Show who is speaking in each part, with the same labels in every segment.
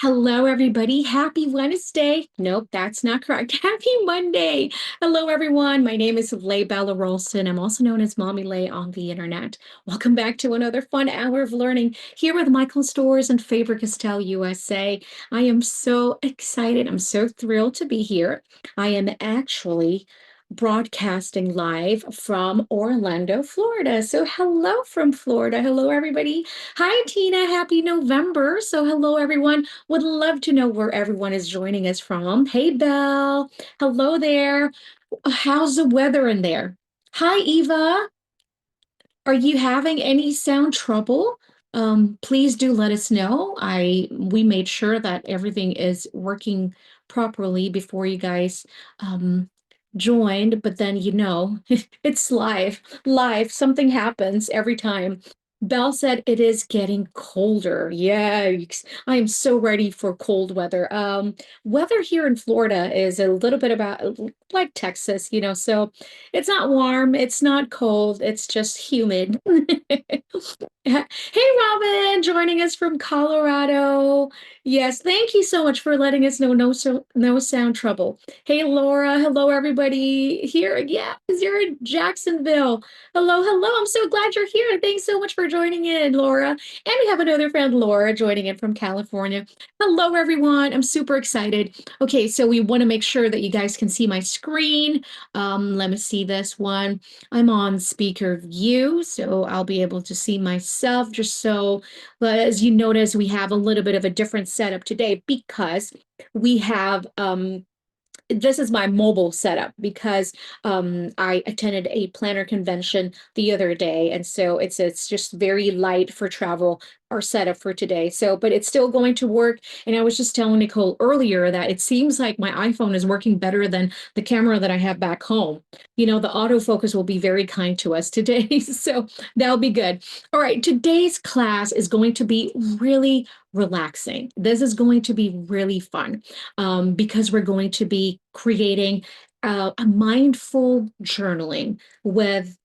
Speaker 1: Hello, everybody. Happy Wednesday. Nope, that's not correct. Happy Monday. Hello, everyone. My name is Leigh Bella Rolston. I'm also known as Mommy Leigh on the internet. Welcome back to another fun hour of learning here with Michael Stores and Faber-Castell USA. I am so excited. I'm so thrilled to be here. I am actually broadcasting live from Orlando, Florida. So hello from Florida. Hello, everybody. Hi, Tina. Happy November. So hello, everyone. Would love to know where everyone is joining us from. Hey, Belle. Hello there. How's the weather in there? Hi, Eva. Are you having any sound trouble? Please do let us know. We made sure that everything is working properly before you guys joined, but then it's live. Something happens every time. Belle said it is getting colder. Yikes. I am so ready for cold weather. Weather here in Florida is a little bit about like Texas, so it's not warm, it's not cold, it's just humid. Hey, Robin, joining us from Colorado. Yes, thank you so much for letting us know no sound trouble. Hey, Laura. Hello, everybody here. Yeah, you're in Jacksonville. Hello. I'm so glad you're here. Thanks so much for joining in, Laura. And we have another friend, Laura, joining in from California. Hello, everyone. I'm super excited. Okay, so we want to make sure that you guys can see my screen. Let me see this one. I'm on speaker view, so I'll be able to see myself just so, but as you notice, we have a little bit of a different setup today because we have this is my mobile setup because I attended a planner convention the other day, and so it's just very light for travel. Our setup for today, so but it's still going to work. And I was just telling Nicole earlier that it seems like my iPhone is working better than the camera that I have back home. The autofocus will be very kind to us today, so that'll be good. All right, today's class is going to be really relaxing. This is going to be really fun because we're going to be creating a mindful journaling with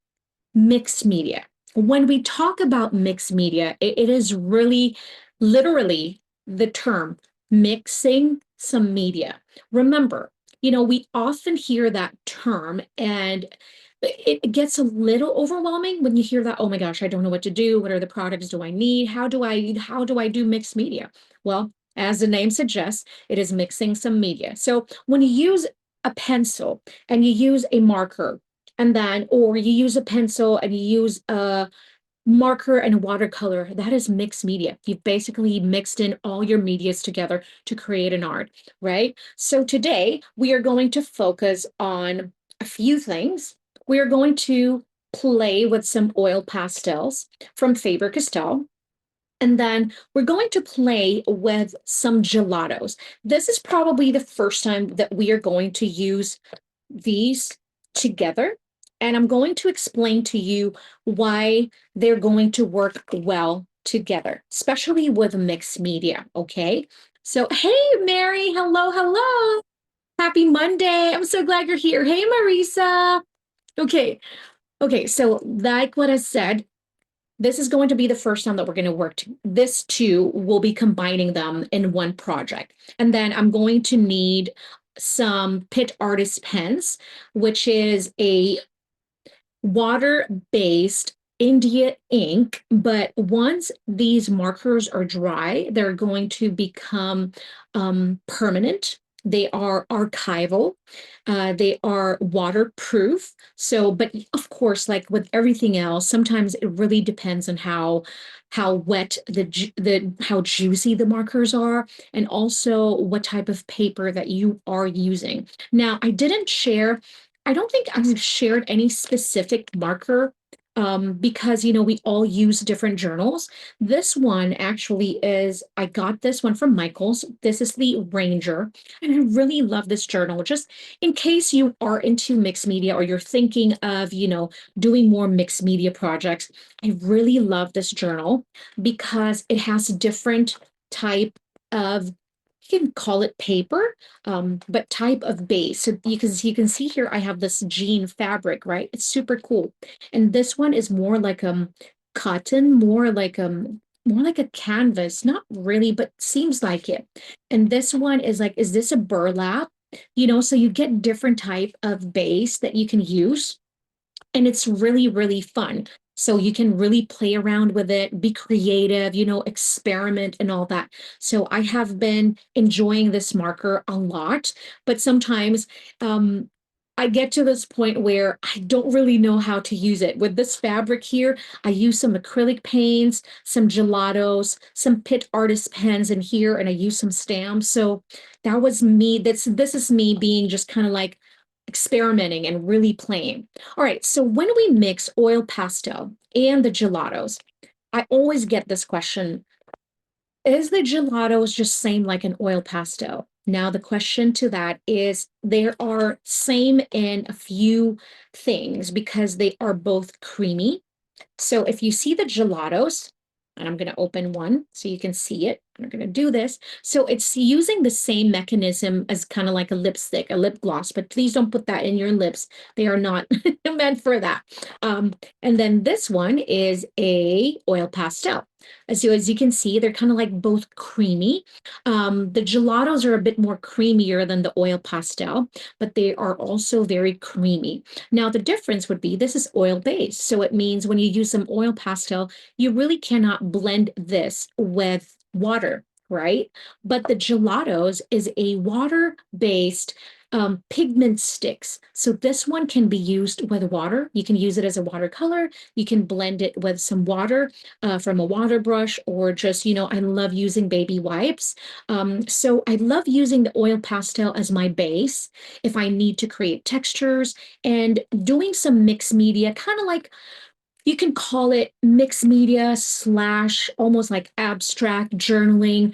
Speaker 1: mixed media. When we talk about mixed media, it is really literally the term mixing some media. Remember, we often hear that term and it gets a little overwhelming when you hear that. Oh my gosh, I don't know what to do. What are the products do I need? How do I do mixed media? Well, as the name suggests, it is mixing some media. So when you use a pencil and you use a marker, and then or you use a pencil and you use a marker and watercolor, that is mixed media. You've basically mixed in all your medias together to create an art, right? So today we are going to focus on a few things. We are going to play with some oil pastels from Faber-Castell. And then we're going to play with some gelatos. This is probably the first time that we are going to use these together. And I'm going to explain to you why they're going to work well together, especially with mixed media. Okay. So, hey, Mary. Hello. Happy Monday. I'm so glad you're here. Hey, Marisa. Okay. Okay. So, like what I said, this is going to be the first time that we're going to work. This two will be combining them in one project. And then I'm going to need some PITT artist pens, which is a water-based India ink, but once these markers are dry, they're going to become permanent. They are archival. They are waterproof. So, but of course, like with everything else, sometimes it really depends on how wet the how juicy the markers are, and also what type of paper that you are using. Now, I don't think I've shared any specific marker because we all use different journals. This one actually I got this one from Michael's. This is the Ranger, and I really love this journal. Just in case you are into mixed media or you're thinking of, doing more mixed media projects, I really love this journal because it has different type of, you can call it paper, but type of base. So you can see here, I have this jean fabric, right? It's super cool. And this one is more like cotton, more like more like a canvas, not really, but seems like it. And this one is like, is this a burlap? So you get different type of base that you can use, and it's really, really fun. So you can really play around with it, be creative, experiment and all that. So I have been enjoying this marker a lot, but sometimes I get to this point where I don't really know how to use it. With this fabric here, I use some acrylic paints, some gelatos, some PITT artist pens in here, and I use some stamps. So that was me. This is me being just kind of like experimenting and really playing. All right, so when we mix oil pastel and the gelatos, I always get this question, is the gelatos just same like an oil pastel? Now, the question to that is there are same in a few things because they are both creamy. So if you see the gelatos, and I'm going to open one so you can see it. I'm going to do this. So it's using the same mechanism as kind of like a lipstick, a lip gloss, but please don't put that in your lips. They are not meant for that. And then this one is a oil pastel. So as you can see, they're kind of like both creamy. The gelatos are a bit more creamier than the oil pastel, but they are also very creamy. Now, the difference would be this is oil-based. So it means when you use some oil pastel, you really cannot blend this with water, right? But the gelatos is a water-based pigment sticks. So this one can be used with water. You can use it as a watercolor. You can blend it with some water from a water brush, or just, I love using baby wipes. So I love using the oil pastel as my base if I need to create textures, and doing some mixed media, kind of like you can call it mixed media slash almost like abstract journaling,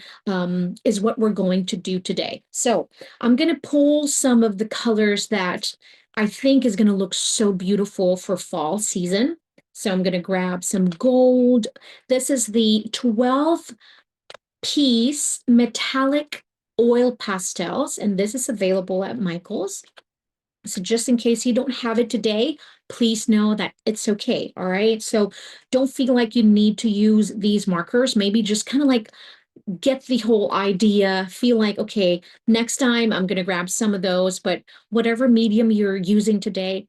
Speaker 1: is what we're going to do today. So I'm going to pull some of the colors that I think is going to look so beautiful for fall season. So I'm going to grab some gold. This is the 12-piece metallic oil pastels, and this is available at Michael's. So just in case you don't have it today, please know that it's okay. All right. So don't feel like you need to use these markers. Maybe just kind of like get the whole idea, feel like, okay, next time I'm going to grab some of those, but whatever medium you're using today,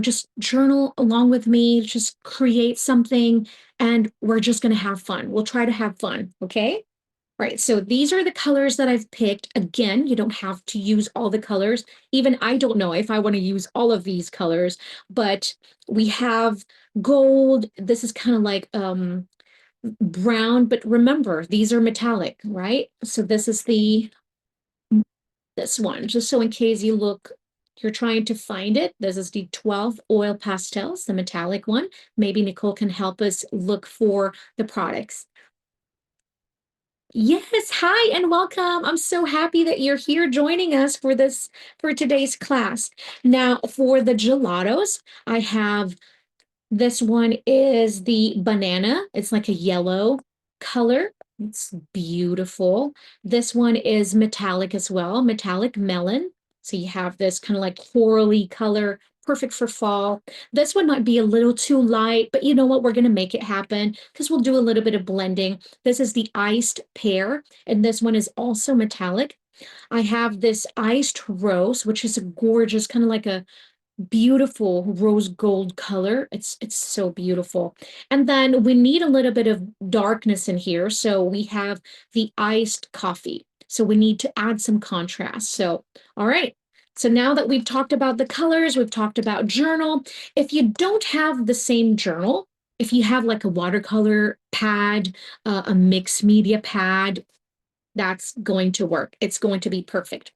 Speaker 1: just journal along with me, just create something, and we're just going to have fun. We'll try to have fun. Okay. Right, so these are the colors that I've picked. Again, you don't have to use all the colors. Even I don't know if I want to use all of these colors, but we have gold. This is kind of like brown, but remember, these are metallic, right? So this is this one, just so in case you're trying to find it. This is the 12 oil pastels, the metallic one. Maybe Nicole can help us look for the products. Yes, hi and welcome. I'm so happy that you're here joining us for today's class. Now, for the gelatos, I have this one is the banana. It's like a yellow color. It's beautiful. This one is metallic as well, metallic melon. So you have this kind of like corally color, perfect for fall. This one might be a little too light, but you know what? We're going to make it happen because we'll do a little bit of blending. This is the iced pear, and this one is also metallic. I have this iced rose, which is a gorgeous, kind of like a beautiful rose gold color. It's so beautiful. And then we need a little bit of darkness in here. So we have the iced coffee. So we need to add some contrast. So, all right. So now that we've talked about the colors, we've talked about journal. If you don't have the same journal, if you have like a watercolor pad, a mixed media pad, that's going to work. It's going to be perfect.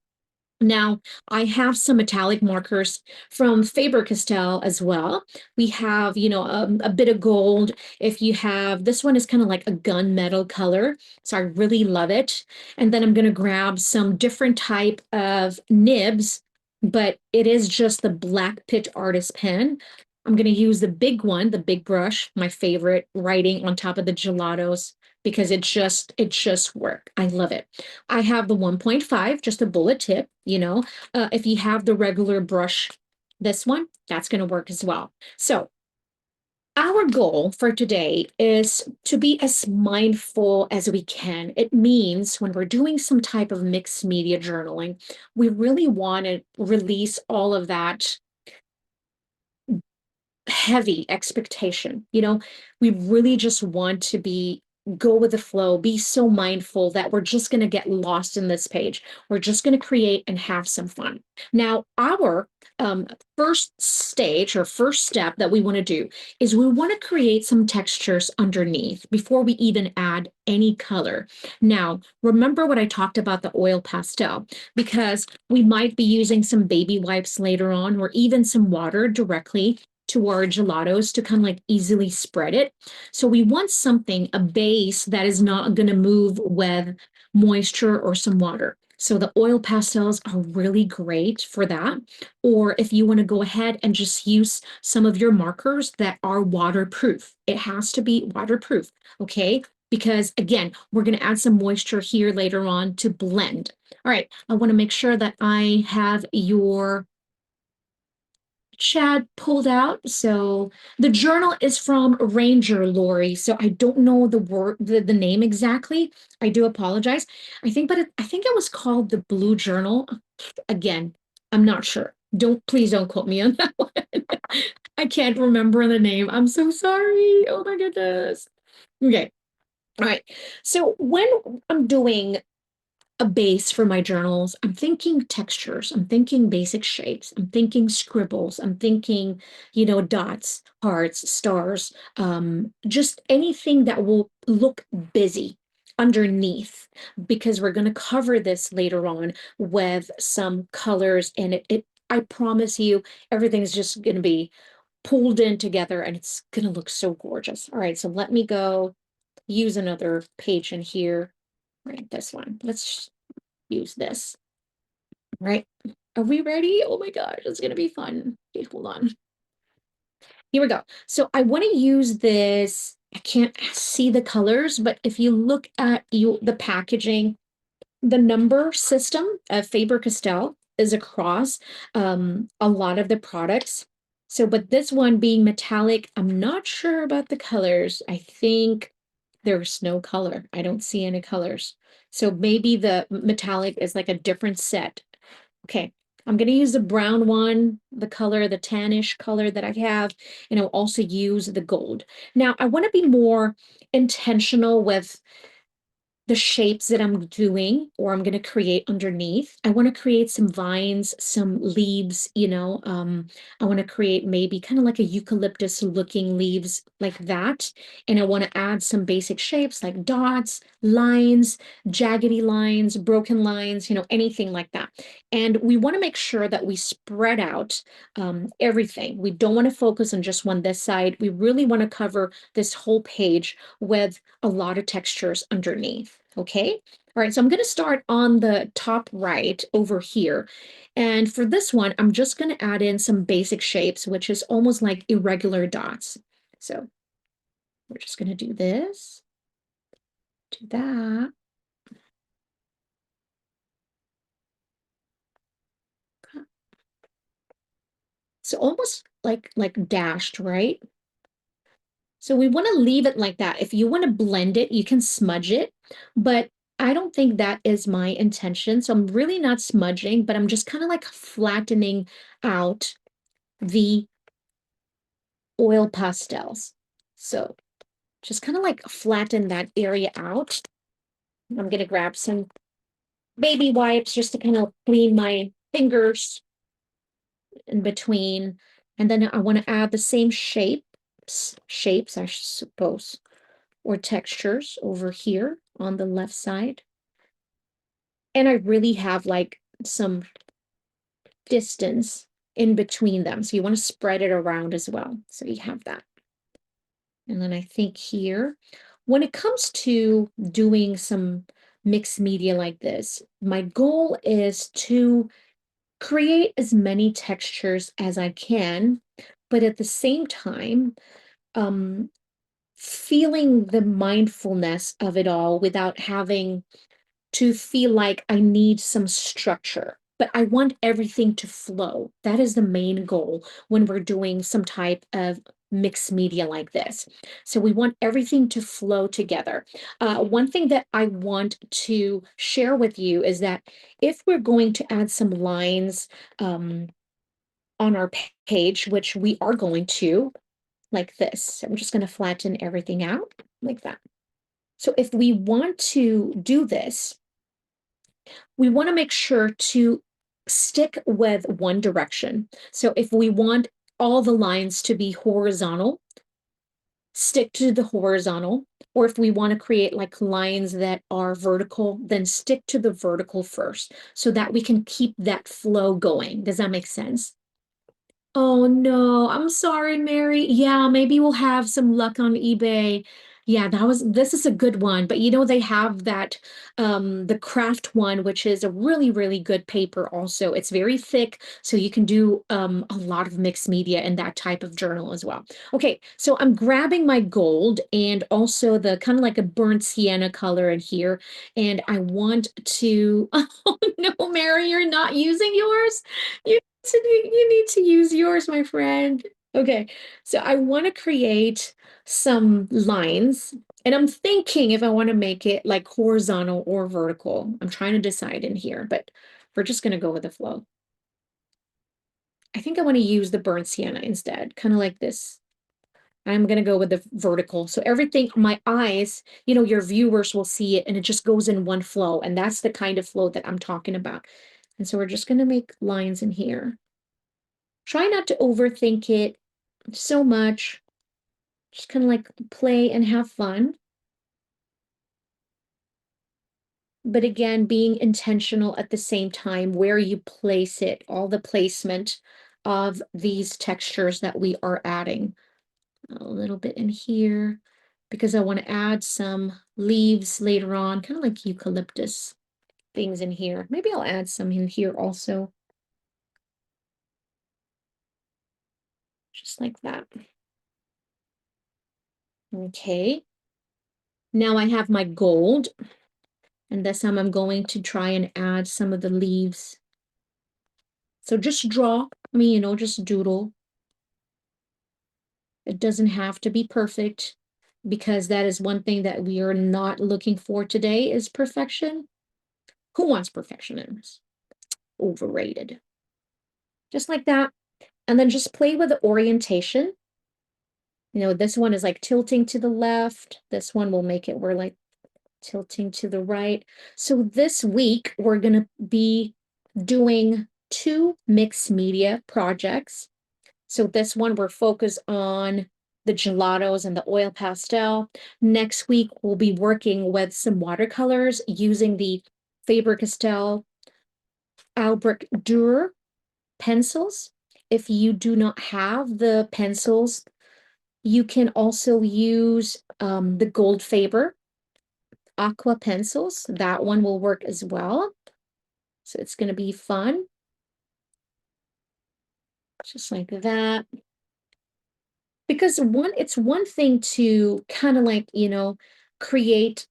Speaker 1: Now, I have some metallic markers from Faber-Castell as well. We have, a bit of gold. If you have, this one is kind of like a gunmetal color, so I really love it. And then I'm going to grab some different type of nibs, but it is just the black PITT artist pen. I'm going to use the big one, the big brush, my favorite, writing on top of the gelatos, because it just work. I love it. I have the 1.5, just a bullet tip, if you have the regular brush, this one, that's going to work as well. So Our goal for today is to be as mindful as we can. It means when we're doing some type of mixed media journaling, we really want to release all of that heavy expectation. We really just want to go with the flow, be so mindful that we're just going to get lost in this page. We're just going to create and have some fun. Now, our first stage or first step that we want to do is we want to create some textures underneath before we even add any color. Now, remember what I talked about the oil pastel, because we might be using some baby wipes later on, or even some water directly to our gelatos to kind of like easily spread it. So we want something, a base that is not going to move with moisture or some water. So the oil pastels are really great for that. Or if you want to go ahead and just use some of your markers that are waterproof, it has to be waterproof, okay? Because again, we're going to add some moisture here later on to blend. All right, I want to make sure that I have your chat pulled out. So the journal is from Ranger Lori. So I don't know the name exactly. I do apologize. I think it was called the Blue Journal. Again, I'm not sure. Please don't quote me on that one. I can't remember the name. I'm so sorry. Oh my goodness. Okay. All right. So when I'm doing a base for my journals, I'm thinking textures, I'm thinking basic shapes, I'm thinking scribbles, I'm thinking, dots, hearts, stars, just anything that will look busy underneath, because we're going to cover this later on with some colors, and I promise you, everything's just going to be pulled in together and it's going to look so gorgeous. All right, so let me go use another page in here. Right, this one. Let's use this, right? Are we ready? Oh my gosh, it's gonna be fun. Okay, hold on. Here we go. So I want to use this. I can't see the colors, but if you look at the packaging, the number system of Faber-Castell is across a lot of the products. So, but this one being metallic, I'm not sure about the colors. I think there's no color. I don't see any colors. So maybe the metallic is like a different set. Okay, I'm going to use the brown one, the color, the tannish color that I have, and I'll also use the gold. Now, I want to be more intentional with the shapes that I'm doing or I'm going to create underneath. I want to create some vines, some leaves, I want to create maybe kind of like a eucalyptus looking leaves like that. And I want to add some basic shapes like dots, lines, jaggedy lines, broken lines, anything like that. And we want to make sure that we spread out everything. We don't want to focus on just one this side. We really want to cover this whole page with a lot of textures underneath. Okay. All right. So I'm going to start on the top right over here. And for this one, I'm just going to add in some basic shapes, which is almost like irregular dots. So we're just going to do this, do that. So almost like dashed, right? So we want to leave it like that. If you want to blend it, you can smudge it, but I don't think that is my intention. So I'm really not smudging, but I'm just kind of like flattening out the oil pastels. So just kind of like flatten that area out. I'm going to grab some baby wipes just to kind of clean my fingers in between. And then I want to add the same shapes, I suppose, or textures over here on the left side. And I really have like some distance in between them. So you want to spread it around as well. So you have that. And then I think here, when it comes to doing some mixed media like this, my goal is to create as many textures as I can, but at the same time, um, feeling the mindfulness of it all without having to feel like I need some structure. But I want everything to flow. That is the main goal when we're doing some type of mixed media like this. So we want everything to flow together. One thing that I want to share with you is that if we're going to add some lines on our page, which we are going to, like this, I'm just going to flatten everything out like that. So if we want to do this, we want to make sure to stick with one direction. So if we want all the lines to be horizontal, stick to the horizontal. Or if we want to create like lines that are vertical, then stick to the vertical first so that we can keep that flow going. Does that make sense? Oh no, I'm sorry, Mary. Yeah, maybe we'll have some luck on eBay. Yeah, this is a good one, but you know they have that the craft one, which is a really, really good paper also. It's very thick, so you can do a lot of mixed media in that type of journal as well. Okay, so I'm grabbing my gold and also the kind of like a burnt sienna color in here, and I want to, oh no, Mary, you're not using yours? You need to use yours, my friend. Okay, so I want to create some lines, and I'm thinking if I want to make it like horizontal or vertical. I'm trying to decide in here, but we're just going to go with the flow. I think I want to use the burnt sienna instead, kind of like this. I'm going to go with the vertical. So everything, my eyes, you know, your viewers will see it and it just goes in one flow. And that's the kind of flow that I'm talking about. And so we're just going to make lines in here. Try not to overthink it so much. Just kind of like play and have fun. But again, being intentional at the same time where you place it, all the placement of these textures that we are adding. A little bit in here because I want to add some leaves later on, kind of like eucalyptus things in here. Maybe I'll add some in here also. Just like that. Okay. Now I have my gold. And this time I'm going to try and add some of the leaves. So just draw, I mean, you know, just doodle. It doesn't have to be perfect because that is one thing that we are not looking for today is perfection. Who wants perfection in this? Overrated. Just like that. And then just play with the orientation. You know, this one is like tilting to the left. This one will make it, we're like tilting to the right. So this week, we're going to be doing 2 mixed media projects. So this one, we're focused on the gelatos and the oil pastel. Next week, we'll be working with some watercolors using the Faber-Castell Albrecht Dürer pencils. If you do not have the pencils, you can also use the Gold Faber aqua pencils. That one will work as well. So it's going to be fun. Just like that. Because it's one thing to kind of like, you know, create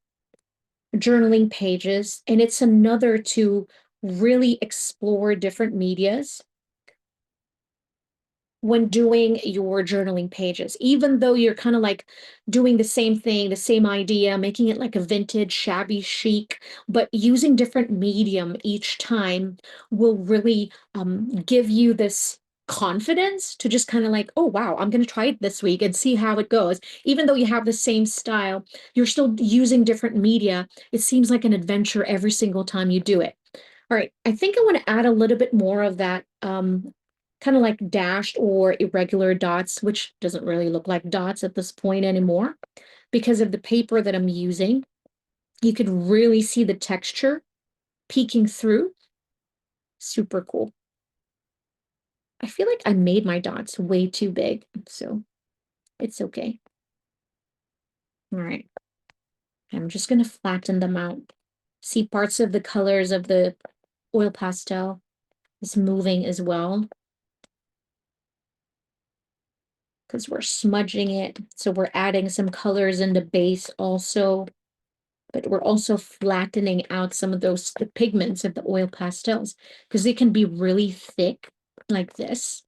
Speaker 1: journaling pages, and it's another to really explore different medias when doing your journaling pages, even though you're kind of like doing the same thing, the same idea, making it like a vintage, shabby chic, but using different medium each time will really give you this confidence to just kind of like, oh, wow, I'm going to try it this week and see how it goes. Even though you have the same style, you're still using different media. It seems like an adventure every single time you do it. All right, I think I want to add a little bit more of that kind of like dashed or irregular dots, which doesn't really look like dots at this point anymore because of the paper that I'm using. You could really see the texture peeking through. Super cool. I feel like I made my dots way too big, so it's okay. All right. I'm just going to flatten them out. See parts of the colors of the oil pastel is moving as well, because we're smudging it. So we're adding some colors in the base also, but we're also flattening out some of those the pigments of the oil pastels because they can be really thick like this.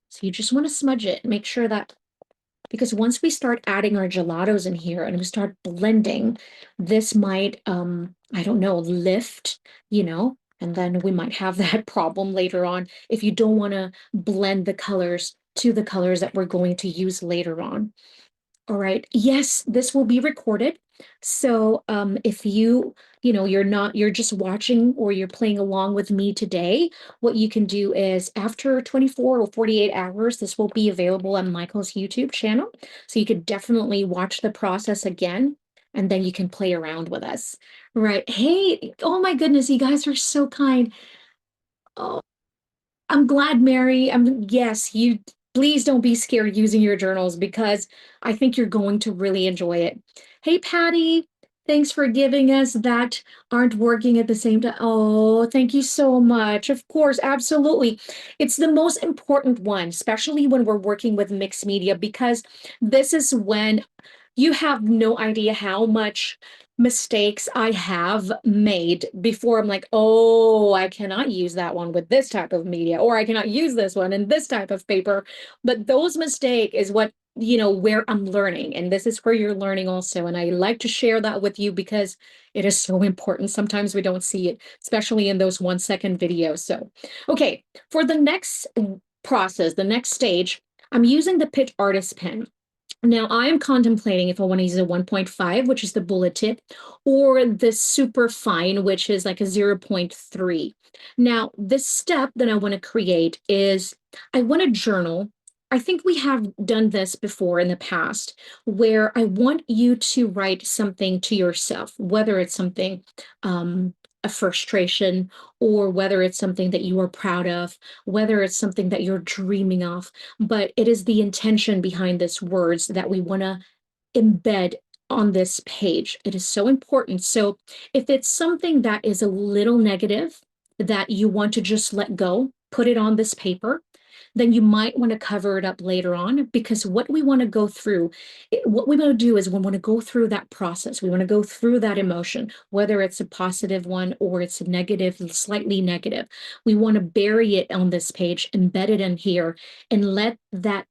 Speaker 1: So you just want to smudge it, make sure that because once we start adding our gelatos in here and we start blending, this might, I don't know, lift, and then we might have that problem later on if you don't want to blend the colors to the colors that we're going to use later on. All right. Yes, this will be recorded. So if you're just watching or you're playing along with me today, what you can do is after 24 or 48 hours, this will be available on Michael's YouTube channel. So you could definitely watch the process again, and then you can play around with us. Right. Hey, oh my goodness, you guys are so kind. Oh, I'm glad, Mary. Yes, you please don't be scared using your journals because I think you're going to really enjoy it. Hey, Patty, thanks for giving us that aren't working at the same time. Oh, thank you so much. Of course, absolutely. It's the most important one, especially when we're working with mixed media, because this is when you have no idea how much mistakes I have made before I'm like, oh, I cannot use that one with this type of media, or I cannot use this one in this type of paper. But those mistake is what, where I'm learning. And this is where you're learning also. And I like to share that with you because it is so important. Sometimes we don't see it, especially in those 1 second videos. So, okay, for the next process, the next stage, I'm using the PITT Artist Pen. Now, I am contemplating if I want to use a 1.5, which is the bullet tip, or the super fine, which is like a zero 0.3. Now, this step that I want to create is I want to journal. I think we have done this before in the past, where I want you to write something to yourself, whether it's something, a frustration, or whether it's something that you are proud of, whether it's something that you're dreaming of, but it is the intention behind this words that we want to embed on this page. It is so important. So if it's something that is a little negative that you want to just let go, put it on this paper, then you might want to cover it up later on, because what we want to go through, what we want to do is we want to go through that process. We want to go through that emotion, whether it's a positive one or it's a negative, slightly negative. We want to bury it on this page, embed it in here, and let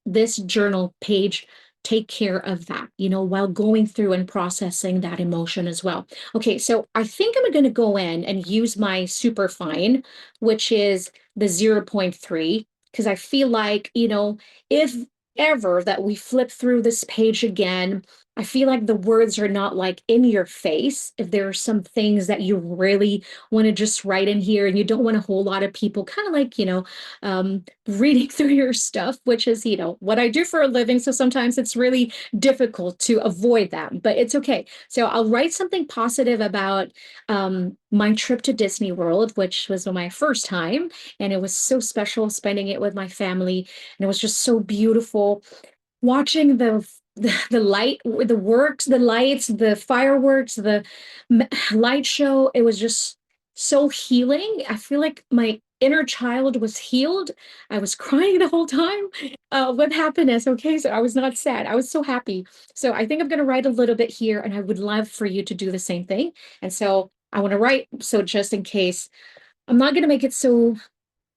Speaker 1: this journal page take care of that, while going through and processing that emotion as well. Okay, so I think I'm going to go in and use my super fine, which is the zero 0.3, because I feel like, if ever that we flip through this page again, I feel like the words are not like in your face. If there are some things that you really want to just write in here and you don't want a whole lot of people kind of like, reading through your stuff, which is, what I do for a living. So sometimes it's really difficult to avoid that, but it's okay. So I'll write something positive about my trip to Disney World, which was my first time. And it was so special spending it with my family. And it was just so beautiful watching the light, the works, the lights, the fireworks, the light show. It was just so healing. I feel like my inner child was healed. I was crying the whole time with happiness. Okay, so I was not sad. I was so happy. So I think I'm going to write a little bit here, and I would love for you to do the same thing. And so I want to write. So just in case, I'm not going to make it so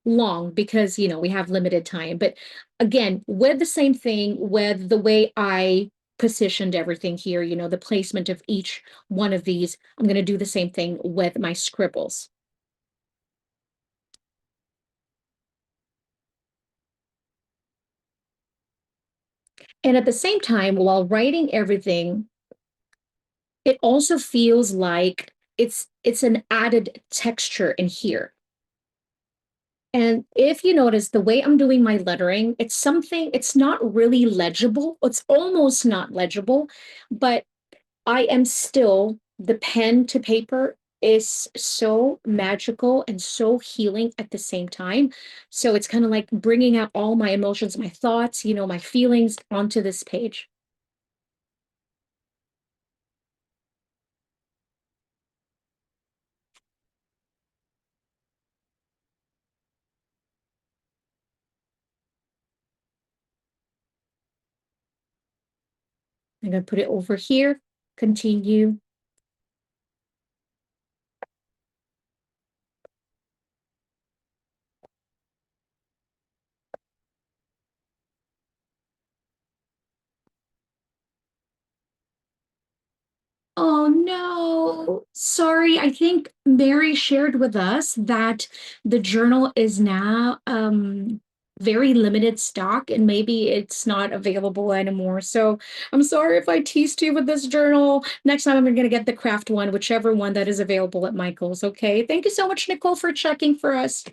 Speaker 1: long because we have limited time, but again, with the same thing, with the way I positioned everything here, the placement of each one of these, I'm going to do the same thing with my scribbles. And at the same time, while writing everything, it also feels like it's an added texture in here. And if you notice the way I'm doing my lettering, it's not really legible. It's almost not legible, but I am still, the pen to paper is so magical and so healing at the same time. So it's kind of like bringing out all my emotions, my thoughts, my feelings onto this page. I'm going to put it over here, continue. Oh, sorry. I think Mary shared with us that the journal is now very limited stock and maybe it's not available anymore. So I'm sorry if I teased you with this journal. Next time I'm going to get the craft one, whichever one that is available at Michael's. Okay. Thank you so much, Nicole, for checking for us.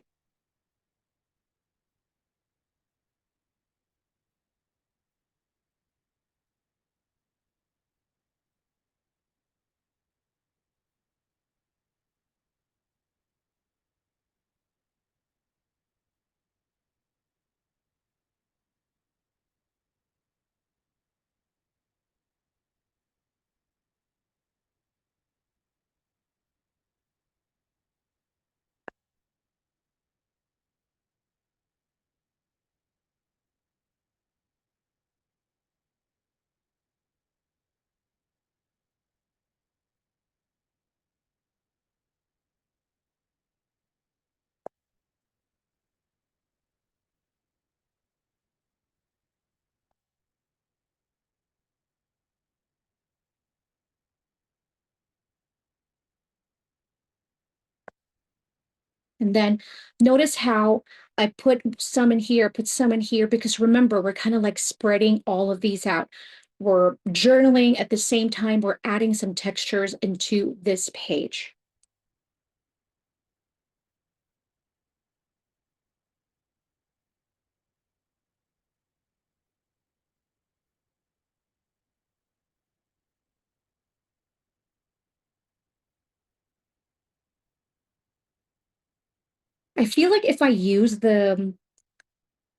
Speaker 1: And then notice how I put some in here, put some in here, because remember, we're kind of like spreading all of these out. We're journaling at the same time, we're adding some textures into this page. I feel like if I use the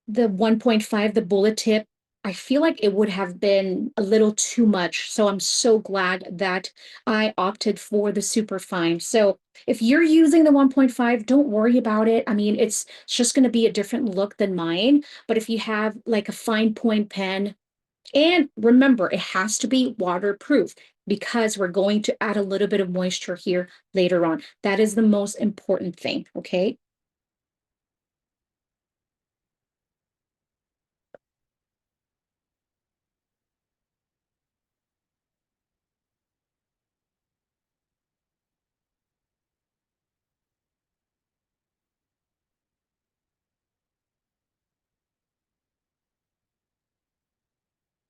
Speaker 1: 1.5, the bullet tip, I feel like it would have been a little too much. So I'm so glad that I opted for the super fine. So if you're using the 1.5, don't worry about it. I mean, it's just going to be a different look than mine. But if you have like a fine point pen, and remember, it has to be waterproof because we're going to add a little bit of moisture here later on. That is the most important thing, okay?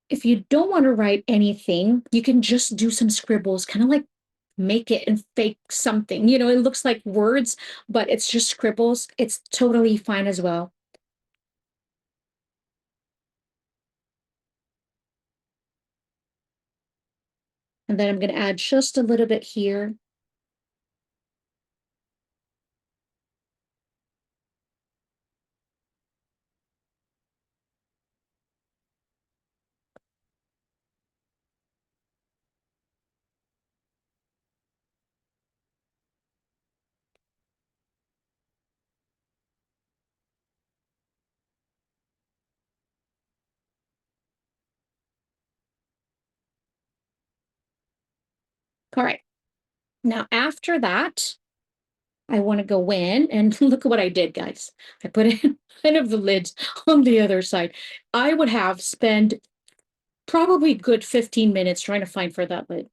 Speaker 1: If you don't want to write anything, you can just do some scribbles, kind of like make it and fake something. You know, it looks like words, but it's just scribbles. It's totally fine as well. And then I'm going to add just a little bit here. All right. Now, after that, I want to go in and look at what I did, guys. I put in kind of the lids on the other side. I would have spent probably good 15 minutes trying to find for that lid.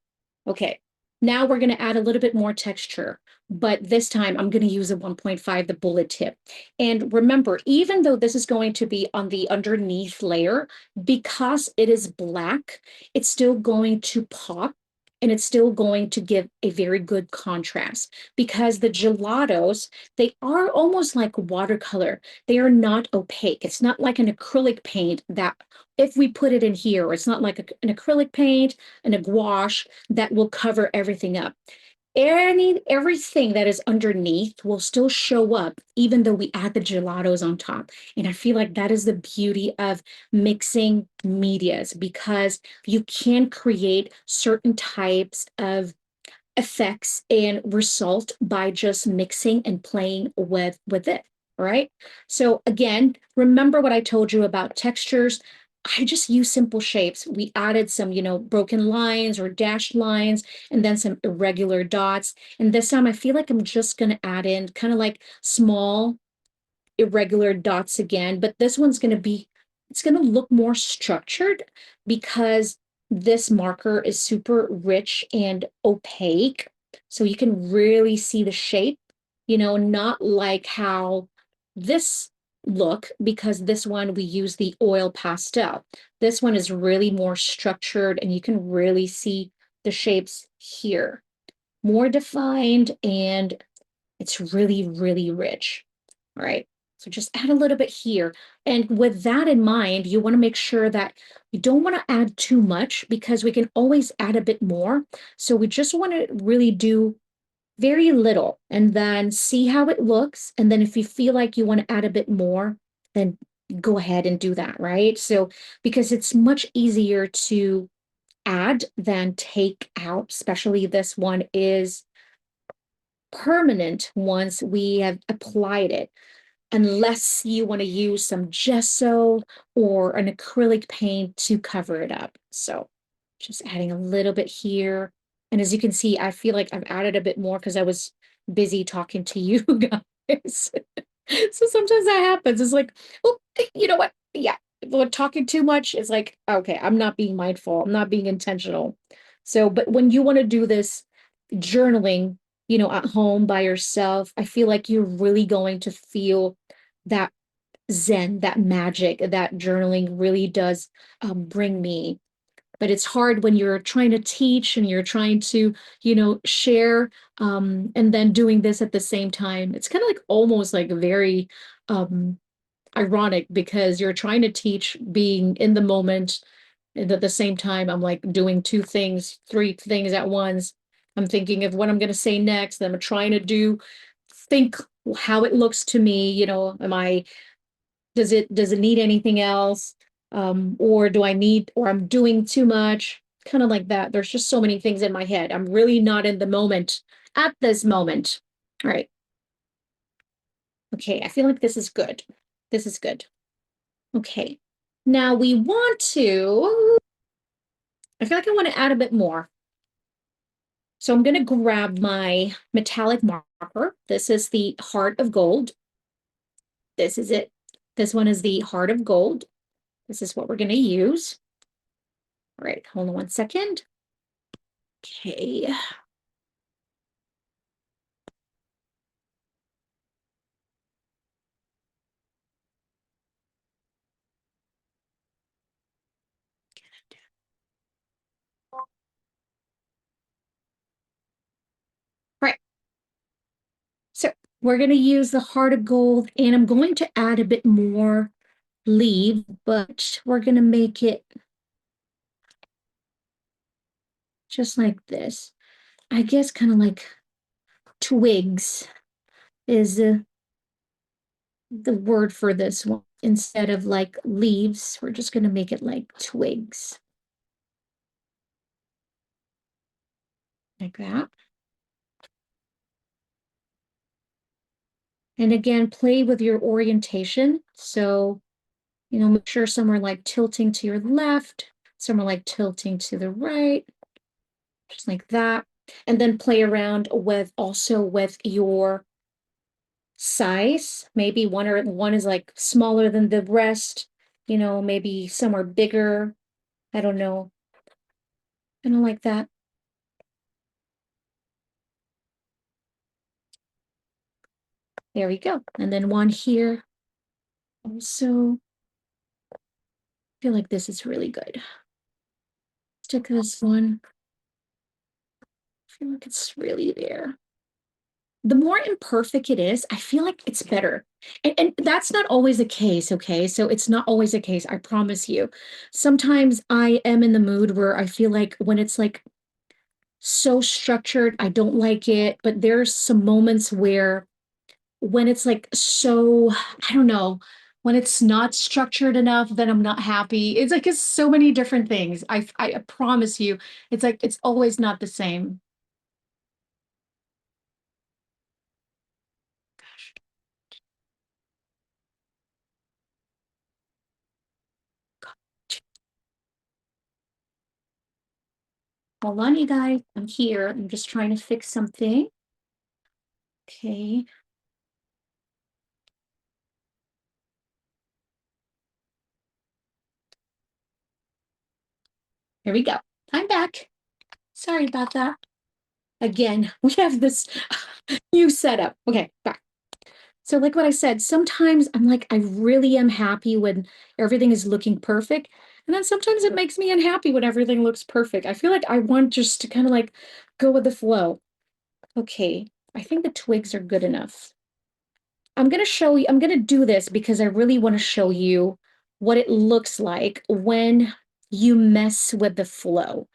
Speaker 1: Okay, now we're going to add a little bit more texture, but this time I'm going to use a 1.5, the bullet tip. And remember, even though this is going to be on the underneath layer, because it is black, it's still going to pop and it's still going to give a very good contrast because the gelatos, they are almost like watercolor. They are not opaque. It's not like an acrylic paint that if we put it in here, it's not like an acrylic paint and a gouache that will cover everything up. Everything that is underneath will still show up, even though we add the gelatos on top. And I feel like that is the beauty of mixing medias because you can create certain types of effects and result by just mixing and playing with it. All right. So again, remember what I told you about textures. I just use simple shapes. We added some, broken lines or dashed lines, and then some irregular dots. And this time I feel like I'm just going to add in kind of like small irregular dots again, but this one's going to be, it's going to look more structured because this marker is super rich and opaque. So you can really see the shape, not like how this look, because this one we use the oil pastel. This one is really more structured and you can really see the shapes here. More defined and it's really, really rich. All right. So just add a little bit here. And with that in mind, you want to make sure that you don't want to add too much because we can always add a bit more. So we just want to really do very little and then see how it looks. And then if you feel like you want to add a bit more, then go ahead and do that, right? So because it's much easier to add than take out, especially this one is permanent once we have applied it, unless you want to use some gesso or an acrylic paint to cover it up. So just adding a little bit here. And as you can see, I feel like I've added a bit more because I was busy talking to you guys. So sometimes that happens. It's like, oh, you know what? Yeah, when talking too much, it's like, okay, I'm not being mindful. I'm not being intentional. So, but when you want to do this journaling, at home by yourself, I feel like you're really going to feel that zen, that magic that journaling really does bring me. But it's hard when you're trying to teach and you're trying to, share, and then doing this at the same time. It's kind of like almost like very um, ironic because you're trying to teach being in the moment. And at the same time, I'm like doing two things, three things at once. I'm thinking of what I'm going to say next. I'm trying to think how it looks to me. Does it need anything else? Or do I need, or I'm doing too much? Kind of like that. There's just so many things in my head. I'm really not in the moment at this moment. All right. Okay. I feel like this is good. This is good. Okay. Now we want to, I feel like I want to add a bit more. So I'm going to grab my metallic marker. This is the Heart of Gold. This is it. This one is the Heart of Gold. This is what we're going to use. All right, hold on one second. Okay. All right. So we're going to use the Heart of Gold, and I'm going to add a bit more leaf, but we're going to make it just like this. I guess kind of like twigs is the word for this one. Instead of like leaves, we're just going to make it like twigs. Like that. And again, play with your orientation. So, make sure some are like tilting to your left, some are like tilting to the right, just like that. And then play around with your size. Maybe one is like smaller than the rest, maybe some are bigger. I don't know. I don't like that. There we go. And then one here. Also, I feel like this is really good. Stick this one. I feel like it's really there. The more imperfect it is, I feel like it's better. And that's not always the case, okay? So it's not always the case, I promise you. Sometimes I am in the mood where I feel like when it's like so structured, I don't like it. But there's some moments where when it's like so, I don't know, when it's not structured enough, then I'm not happy. It's so many different things. I promise you, it's like it's always not the same. Hold on, you guys. I'm here. I'm just trying to fix something. Okay. Here we go. I'm back. Sorry about that. Again, we have this new setup. Okay, back. So, like what I said, sometimes I'm like, I really am happy when everything is looking perfect. And then sometimes it makes me unhappy when everything looks perfect. I feel like I want just to kind of like go with the flow. Okay, I think the twigs are good enough. I'm going to show you, I'm going to do this because I really want to show you what it looks like when you mess with the flow.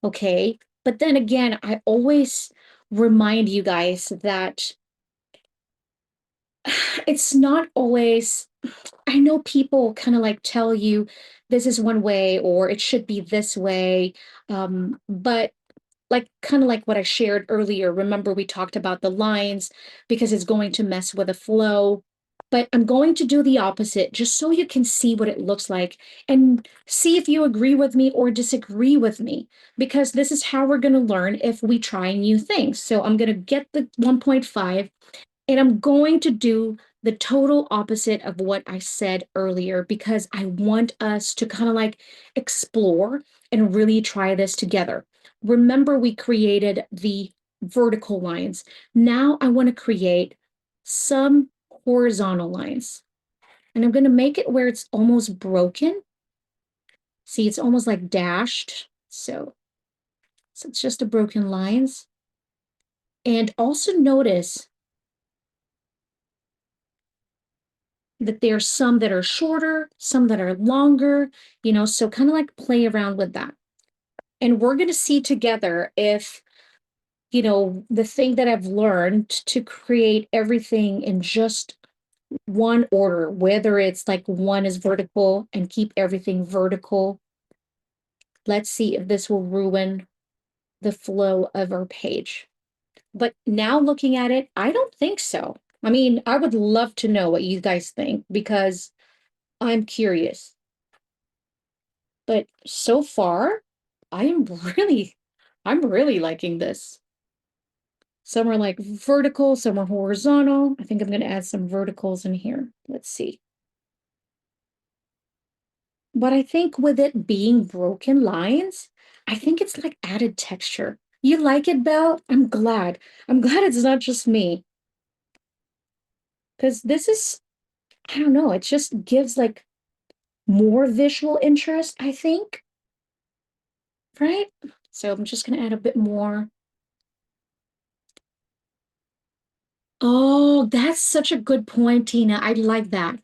Speaker 1: Okay. But then again, I always remind you guys that it's not always, I know people kind of like tell you this is one way or it should be this way. But like kind of like what I shared earlier, remember we talked about the lines because it's going to mess with the flow. But I'm going to do the opposite just so you can see what it looks like and see if you agree with me or disagree with me, because this is how we're going to learn if we try new things. So I'm going to get the 1.5 and I'm going to do the total opposite of what I said earlier because I want us to kind of like explore and really try this together. Remember, we created the vertical lines. Now I want to create some horizontal lines. And I'm going to make it where it's almost broken. See, it's almost like dashed. So it's just a broken lines. And also notice that there's some that are shorter, some that are longer, so kind of like play around with that. And we're going to see together if, the thing that I've learned to create everything in just one order, whether it's like one is vertical and keep everything vertical. Let's see if this will ruin the flow of our page. But now looking at it, I don't think so. I mean, I would love to know what you guys think because I'm curious. But so far, I am really, I'm really liking this. Some are like vertical, some are horizontal. I think I'm going to add some verticals in here. Let's see. But I think with it being broken lines, I think it's like added texture. You like it, Belle? I'm glad. I'm glad it's not just me. Because this is, I don't know, it just gives like more visual interest, I think. Right? So I'm just going to add a bit more. Oh, that's such a good point, Tina. I like that.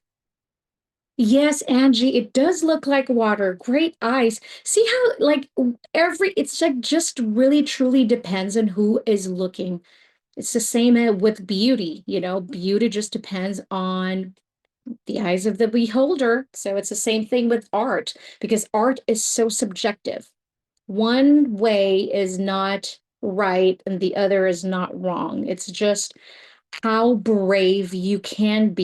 Speaker 1: Yes, Angie, it does look like water. Great eyes. See how like it's like just really truly depends on who is looking. It's the same with beauty, beauty just depends on the eyes of the beholder. So it's the same thing with art because art is so subjective. One way is not right and the other is not wrong. It's just how brave you can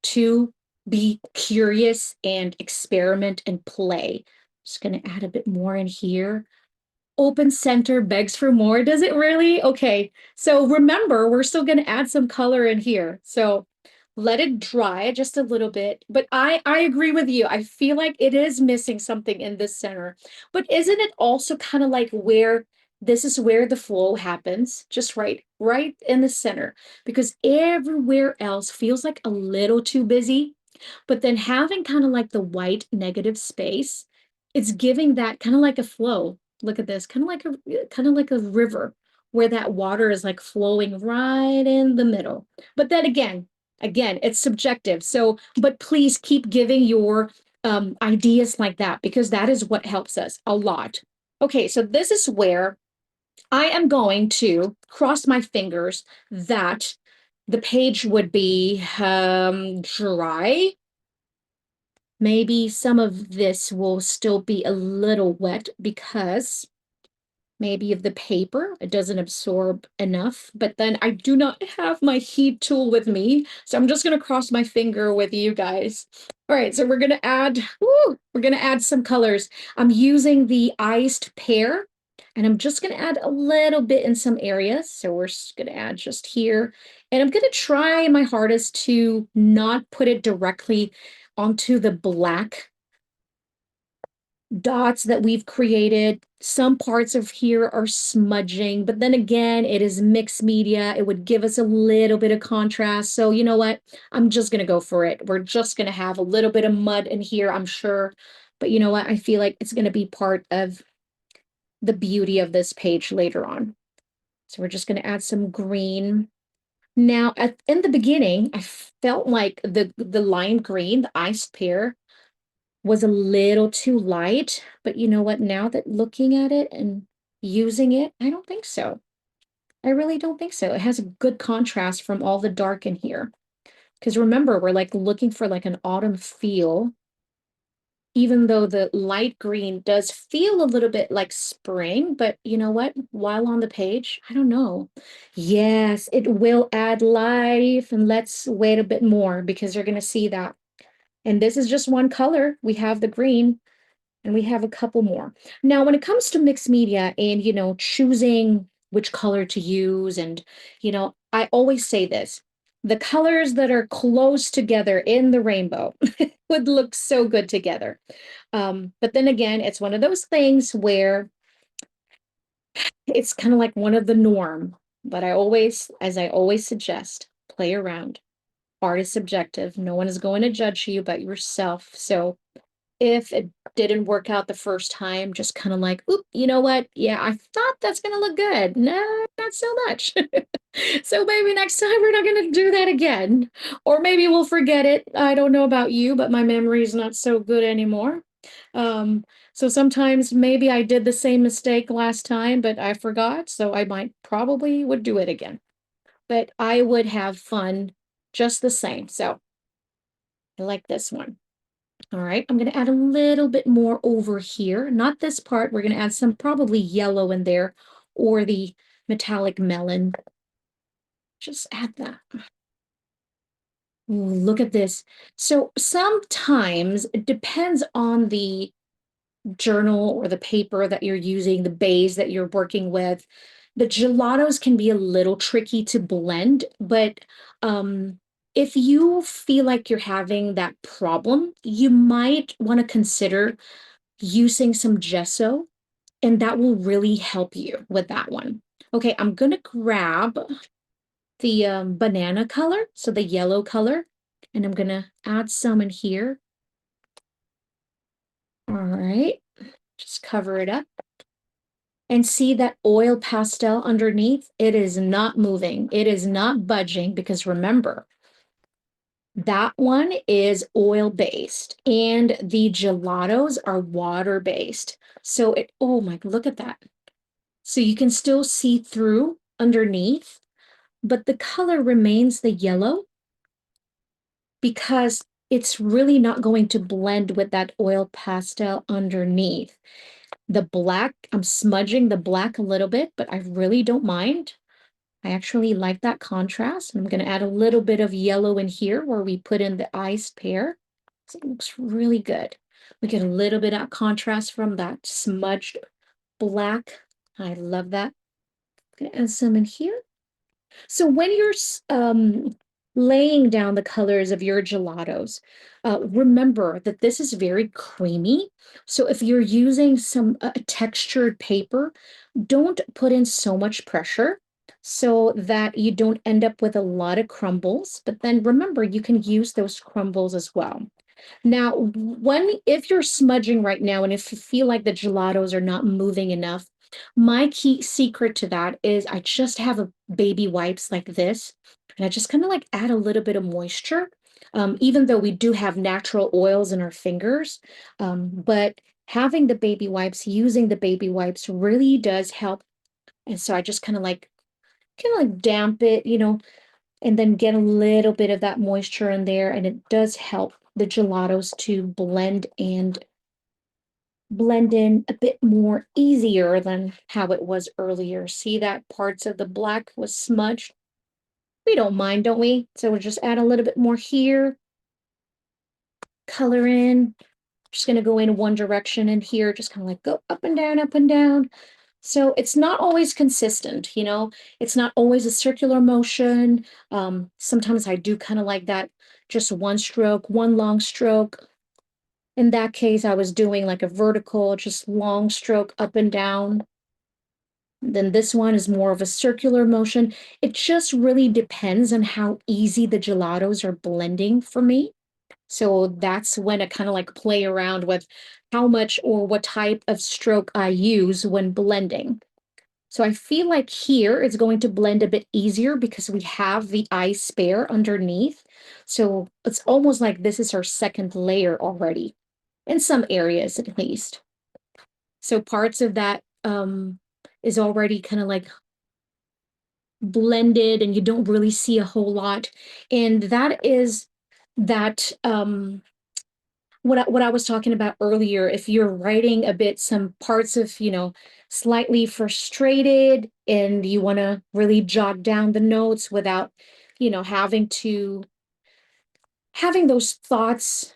Speaker 1: to be curious and experiment and play. Just going to add a bit more in here. Open center begs for more. Does it really? Okay. So remember, we're still going to add some color in here. So let it dry just a little bit. But I agree with you. I feel like it is missing something in this center. But isn't it also kind of like where this is where the flow happens? Just right in the center. Because everywhere else feels like a little too busy. But then having kind of like the white negative space, it's giving that kind of like a flow. Look at this, kind of like a river where that water is like flowing right in the middle. But then again, it's subjective. So, but please keep giving your ideas like that because that is what helps us a lot. Okay, so this is where I am going to cross my fingers that the page would be dry. Maybe some of this will still be a little wet because maybe of the paper, it doesn't absorb enough, but then I do not have my heat tool with me. So I'm just gonna cross my finger with you guys. All right, so we're gonna add some colors. I'm using the iced pear and I'm just gonna add a little bit in some areas. So we're just gonna add just here. And I'm gonna try my hardest to not put it directly onto the black dots that we've created. Some parts of here are smudging, but then again, it is mixed media. It would give us a little bit of contrast. So you know what? I'm just going to go for it. We're just going to have a little bit of mud in here, I'm sure. But you know what? I feel like it's going to be part of the beauty of this page later on. So we're just going to add some green. Now, in the beginning, I felt like the lime green, the iced pear, was a little too light, but you know what? Now that looking at it and using it, I don't think so. I really don't think so. It has a good contrast from all the dark in here. Because remember, we're like looking for like an autumn feel, even though the light green does feel a little bit like spring, but you know what? While on the page, I don't know. Yes, it will add life, and let's wait a bit more because you're going to see that. And this is just one color. We have the green. And we have a couple more. Now, when it comes to mixed media and, choosing which color to use, and, I always say this, the colors that are close together in the rainbow would look so good together. But then again, it's one of those things where it's kind of like one of the norm. But as I always suggest, play around. Art is subjective. No one is going to judge you but yourself. So if it didn't work out the first time, just kind of like, oop, you know what? Yeah, I thought that's going to look good. No, not so much. So maybe next time we're not going to do that again. Or maybe we'll forget it. I don't know about you, but my memory is not so good anymore. Um, so sometimes maybe I did the same mistake last time, but I forgot. So I might probably would do it again. But I would have fun just the same. So I like this one. All right, I'm going to add a little bit more over here. Not this part. We're going to add some probably yellow in there or the metallic melon. Just add that. Ooh, look at this. So sometimes it depends on the journal or the paper that you're using, the base that you're working with. The gelatos can be a little tricky to blend, but if you feel like you're having that problem, you might want to consider using some gesso, and that will really help you with that one. Okay, I'm gonna grab the banana color, so the yellow color, and I'm gonna add some in here. All right, just cover it up. And see that oil pastel underneath? It is not moving. It is not budging because remember, that one is oil-based and the gelatos are water-based. So oh my, look at that. So you can still see through underneath, but the color remains the yellow because it's really not going to blend with that oil pastel underneath. The black, I'm smudging the black a little bit, but I really don't mind. I actually like that contrast. And I'm going to add a little bit of yellow in here where we put in the iced pear. So it looks really good. We get a little bit of contrast from that smudged black. I love that. I'm going to add some in here. So when you're laying down the colors of your gelatos, remember that this is very creamy. So if you're using some textured paper, don't put in so much pressure so that you don't end up with a lot of crumbles. But then remember, you can use those crumbles as well. Now, if you're smudging right now and if you feel like the gelatos are not moving enough, my key secret to that is I just have a baby wipes like this, and I just kind of like add a little bit of moisture, even though we do have natural oils in our fingers. But having the baby wipes, using the baby wipes really does help. And so I just kind of like damp it, and then get a little bit of that moisture in there, and it does help the gelatos to blend in a bit more easier than how it was earlier. See that parts of the black was smudged? We don't mind, don't we? So we'll just add a little bit more here, color in. Just going to go in one direction and here, just kind of like go up and down, up and down. So it's not always consistent, it's not always a circular motion. Sometimes I do kind of like that, just one stroke, one long stroke. In that case, I was doing like a vertical, just long stroke up and down. Then this one is more of a circular motion. It just really depends on how easy the gelatos are blending for me. So that's when I kind of like play around with how much or what type of stroke I use when blending. So I feel like here it's going to blend a bit easier because we have the eye spare underneath. So it's almost like this is our second layer already, in some areas at least. So parts of that is already kind of like blended and you don't really see a whole lot. And that is that what I was talking about earlier. If you're writing a bit some parts of, slightly frustrated and you want to really jot down the notes without, having those thoughts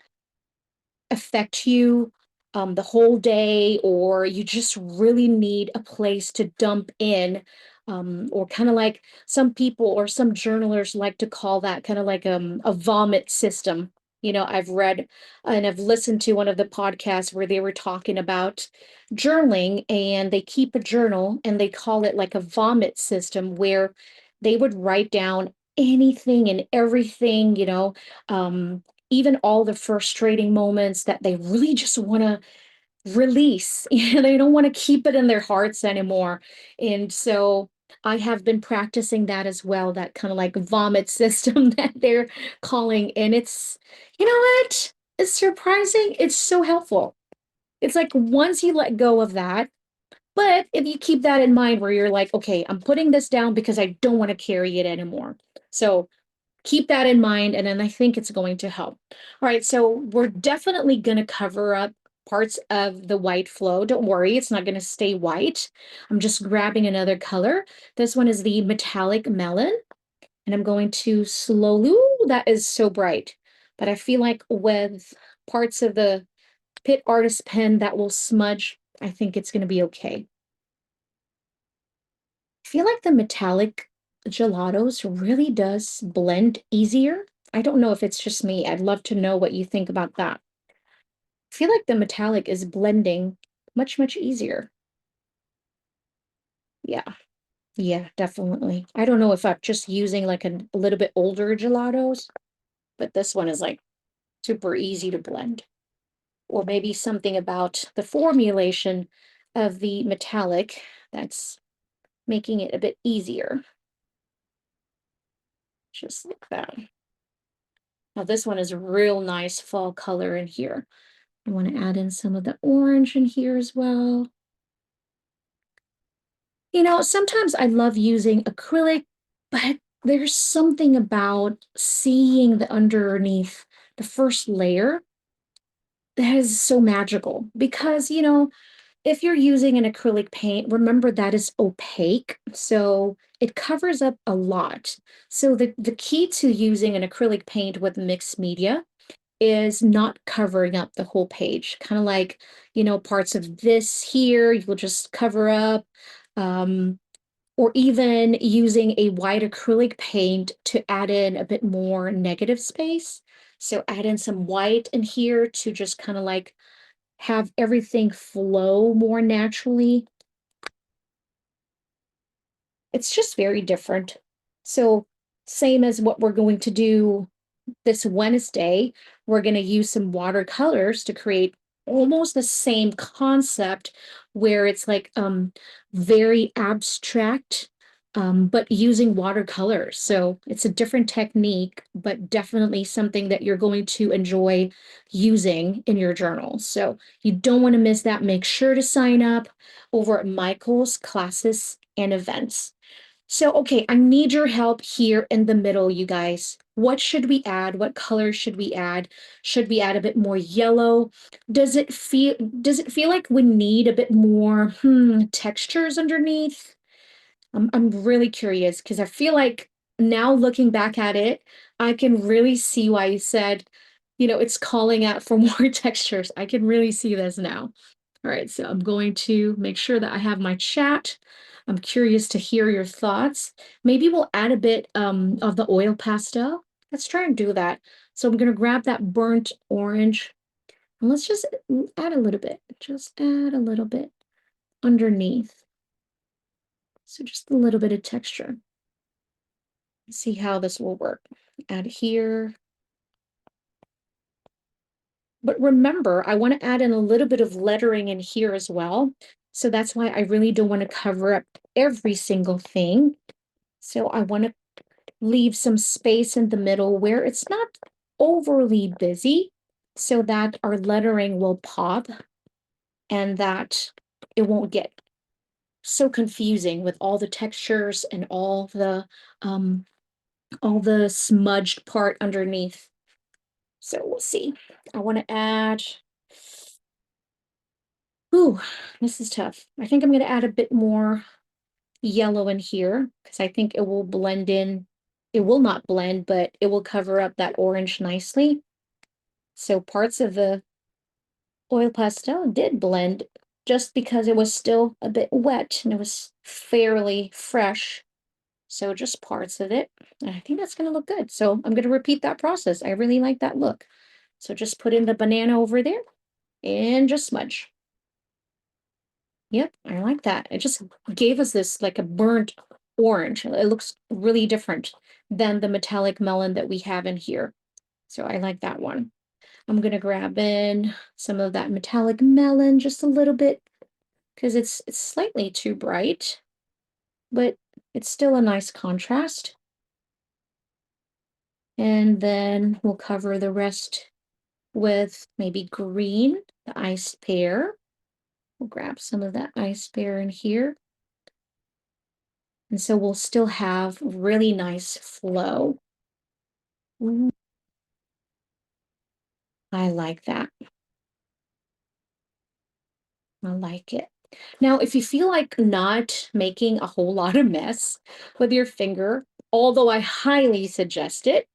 Speaker 1: affect you the whole day, or you just really need a place to dump in, or kind of like some people or some journalers like to call that kind of like a vomit system. I've read and I've listened to one of the podcasts where they were talking about journaling, and they keep a journal and they call it like a vomit system where they would write down anything and everything, even all the frustrating moments that they really just want to release. They don't want to keep it in their hearts anymore. And so I have been practicing that as well, that kind of like vomit system that they're calling. And you know what? It's surprising. It's so helpful. It's like once you let go of that, but if you keep that in mind where you're like, okay, I'm putting this down because I don't want to carry it anymore. So keep that in mind, and then I think it's going to help. All right, so we're definitely going to cover up parts of the white flow. Don't worry, it's not going to stay white. I'm just grabbing another color. This one is the metallic melon, and I'm going to slowly, ooh, that is so bright. But I feel like with parts of the PITT artist pen that will smudge, I think it's going to be okay. I feel like the metallic gelatos really does blend easier. I don't know if it's just me. I'd love to know what you think about that. I feel like the metallic is blending much, much easier. Yeah, yeah, definitely. I don't know if I'm just using like a little bit older gelatos, but this one is like super easy to blend. Or maybe something about the formulation of the metallic that's making it a bit easier. Just like that. Now this one is a real nice fall color in here. I want to add in some of the orange in here as well. Sometimes I love using acrylic, but there's something about seeing the underneath the first layer that is so magical because, if you're using an acrylic paint, remember that is opaque, so it covers up a lot. So the key to using an acrylic paint with mixed media is not covering up the whole page. Kind of like, parts of this here, you'll just cover up, um, or even using a white acrylic paint to add in a bit more negative space. So add in some white in here to just kind of like have everything flow more naturally. It's just very different. So same as what we're going to do this Wednesday, we're going to use some watercolors to create almost the same concept where it's like very abstract, but using watercolors. So it's a different technique, but definitely something that you're going to enjoy using in your journal. So you don't want to miss that. Make sure to sign up over at Michael's classes and events. So, okay, I need your help here in the middle, you guys. What should we add? What color should we add? Should we add a bit more yellow? Does it feel like we need a bit more textures underneath? I'm really curious because I feel like now looking back at it, I can really see why you said, it's calling out for more textures. I can really see this now. All right, so I'm going to make sure that I have my chat. I'm curious to hear your thoughts. Maybe we'll add a bit of the oil pastel. Let's try and do that. So I'm going to grab that burnt orange And let's just add a little bit. Just add a little bit underneath. So just a little bit of texture. See how this will work. Add here. But remember, I want to add in a little bit of lettering in here as well. So that's why I really don't want to cover up every single thing. So I want to leave some space in the middle where it's not overly busy so that our lettering will pop and that it won't get so confusing with all the textures and all the smudged part underneath. So we'll see. I want to add, ooh, this is tough. I think I'm going to add a bit more yellow in here because I think it will blend in. It will not blend, but it will cover up that orange nicely. So parts of the oil pastel did blend just because it was still a bit wet and it was fairly fresh. So just parts of it. And I think that's going to look good. So I'm going to repeat that process. I really like that look. So just put in the banana over there and just smudge. Yep, I like that. It just gave us this like a burnt orange. It looks really different than the metallic melon that we have in here. So I like that one. I'm gonna grab in some of that metallic melon just a little bit because it's slightly too bright, but it's still a nice contrast. And then we'll cover the rest with maybe green, the iced pear. We'll grab some of that iced pear in here. And so we'll still have really nice flow. Ooh, I like that. I like it. Now, if you feel like not making a whole lot of mess with your finger, although I highly suggest it,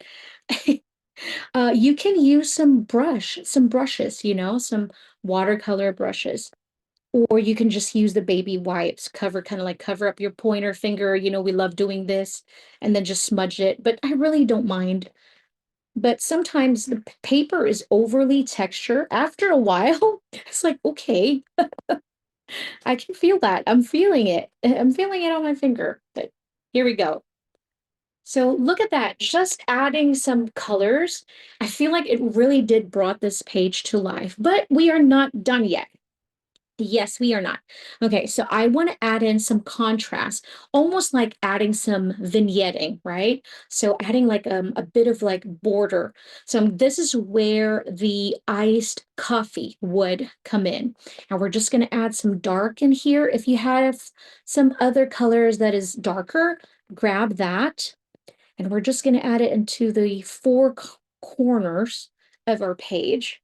Speaker 1: you can use some brushes, some watercolor brushes. Or you can just use the baby wipes, kind of like cover up your pointer finger. We love doing this and then just smudge it. But I really don't mind. But sometimes the paper is overly texture. After a while, it's like, okay, I can feel that. I'm feeling it. I'm feeling it on my finger. But here we go. So look at that, just adding some colors. I feel like it really did brought this page to life, but we are not done yet. Yes, we are not. Okay, so I want to add in some contrast, almost like adding some vignetting, right? So adding like a bit of like border. So this is where the iced coffee would come in. And we're just going to add some dark in here. If you have some other colors that is darker, grab that. And we're just going to add it into the four corners of our page.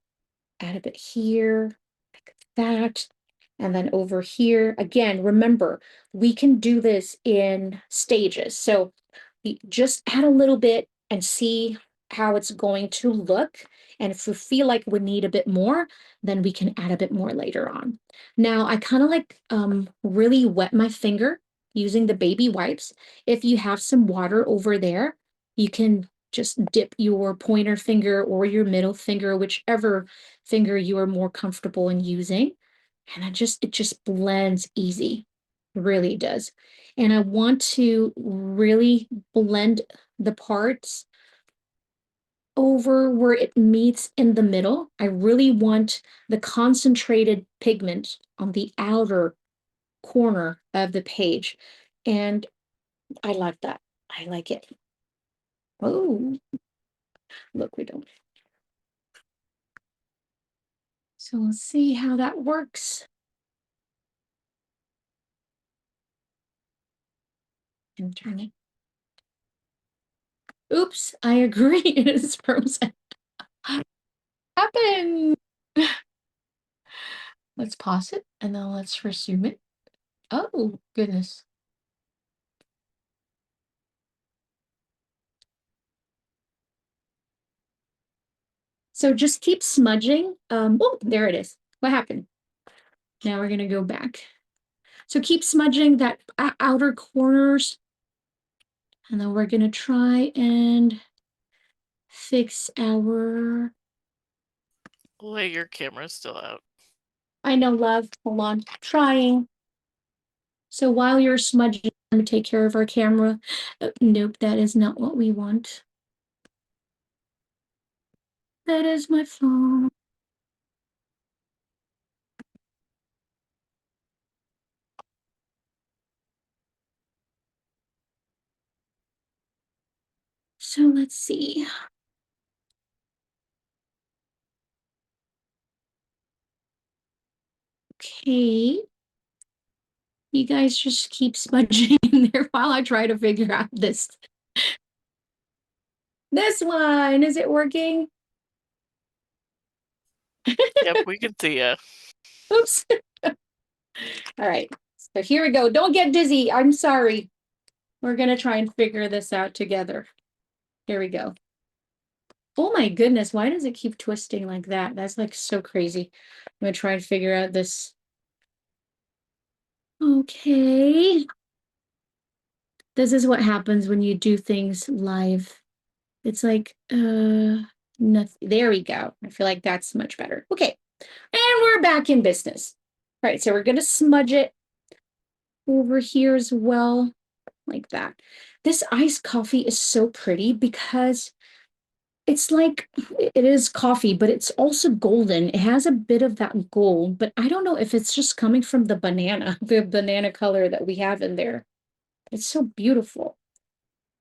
Speaker 1: Add a bit here, like that. And then over here, again, remember, we can do this in stages. So just add a little bit and see how it's going to look. And if we feel like we need a bit more, then we can add a bit more later on. Now, I kind of like really wet my finger using the baby wipes. If you have some water over there, you can just dip your pointer finger or your middle finger, whichever finger you are more comfortable in using. And it just blends easy. It really does. And I want to really blend the parts over where it meets in the middle. I really want the concentrated pigment on the outer corner of the page. And I like that. I like it. Oh, look, we don't. So we'll see how that works. And turn it. Oops, I agree. It is frozen. Happen. Let's pause it and then let's resume it. Oh, goodness. So just keep smudging. Oh, there it is. What happened? Now we're going to go back. So keep smudging that outer corners. And then we're going to try and fix our
Speaker 2: Wait, your camera's still out.
Speaker 1: I know, love. Hold on. Trying. So while you're smudging, I'm going to take care of our camera. Nope, that is not what we want. That is my phone. So let's see. Okay. You guys just keep smudging in there while I try to figure out this. This one, is it working?
Speaker 2: Yep, we can see ya.
Speaker 1: Oops. All right. So here we go. Don't get dizzy. I'm sorry. We're going to try and figure this out together. Here we go. Oh my goodness. Why does it keep twisting like that? That's like so crazy. I'm going to try and figure out this. Okay. This is what happens when you do things live. It's like, nothing. There we go. I feel like that's much better. Okay. And we're back in business. All right. So we're going to smudge it over here as well, like that. This iced coffee is so pretty because it's like it is coffee, but it's also golden. It has a bit of that gold, but I don't know if it's just coming from the banana, the banana color that we have in there. It's so beautiful.